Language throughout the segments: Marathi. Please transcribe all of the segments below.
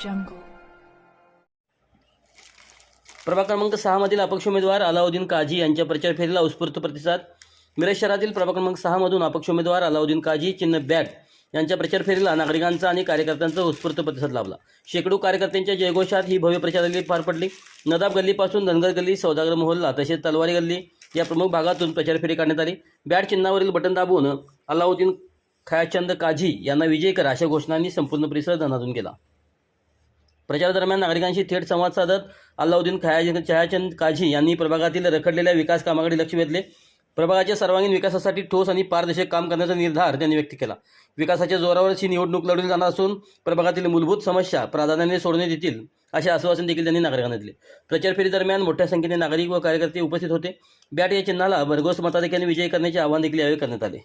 jungle. प्रभाग क्रमांक 6 मधील अपक्ष उमेदवार अलाउद्दीन काझी यांच्या प्रचार फेरीला उत्स्फूर्त प्रतिसाद. मिरज शहरातील प्रभाग क्रमांक 6 मधून अपक्ष उमेदवार अलाउद्दीन काझी चिन्ह बॅट यांच्या प्रचार फेरीला नागरिकांचा आणि कार्यकर्त्यांचा उत्स्फूर्त प्रतिसाद लाभला. शेकडो कार्यकर्त्यांच्या जयघोषात ही भव्य प्रचार रॅली पार पडली. नदाब गल्लीपासून धनगर गल्ली, सौदागर मोहल्ला तसेच तलवारी गल्ली या प्रमुख भागातून प्रचार फेरी काढण्यात आली. बॅट चिन्हावरील बटन दाबून अलाउद्दीन खयाचंद काझी यांना विजयी करा अशा घोषणांनी संपूर्ण परिसर दणाणून गेला. प्रचारादरम्यान नागरिकांशी थेट संवाद साधत अलाउद्दीन खयाचंद काझी यांनी प्रभागातील रखडलेल्या विकास कामाकडे लक्ष वेधले. प्रभागाच्या सर्वांगीण विकासासाठी ठोस आणि पारदर्शक काम करण्याचा निर्धार त्यांनी व्यक्त केला. विकासाच्या जोरावर ही निवडणूक लढवली जाणार असून प्रभागातील मूलभूत समस्या प्राधान्याने सोडवण्यात येतील असे आश्वासन देखील त्यांनी नागरिकांना दिले. प्रचार फेरीदरम्यान मोठ्या संख्येने नागरिक व कार्यकर्ते उपस्थित होते. बॅट या चिन्हाला भरघोस मताधिक्याने विजयी करण्याचे आवाहन देखील यावेळी करण्यात आले.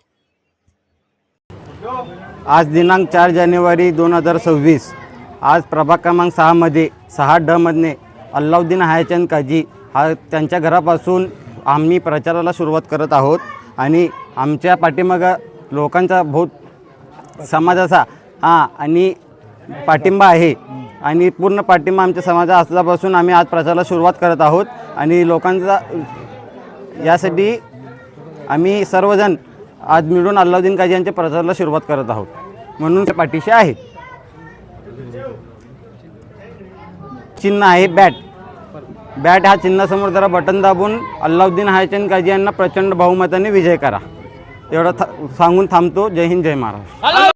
आज दिनांक 4 जानेवारी 2026 आज प्रभाग क्रमांक 6 मध्ये 6D मधने अलाउद्दीन खयाचंद काझी हा त्यांच्या घरापासून आम्ही प्रचाराला सुरुवात करत आहोत आणि आमच्या पाठीमागं लोकांचा बहुत समाजाचा आणि पाठिंबा आहे आणि पूर्ण पाठिंबा आमच्या समाजा असल्यापासून आम्ही आज प्रचाराला सुरुवात करत आहोत आणि लोकांचा यासाठी आम्ही सर्वजण आज मिळून अलाउद्दीन काझी यांच्या प्रचाराला सुरुवात करत आहोत म्हणून त्या पाठीशी आहे. चिन्ह आहे बॅट. बॅट हा चिन्हासमोर जरा बटन दाबून अलाउद्दीन खयाचंद काझी यांना प्रचंड बहुमताने विजय करा एवढं सांगून थांबतो. जय हिंद, जय महाराष्ट्र.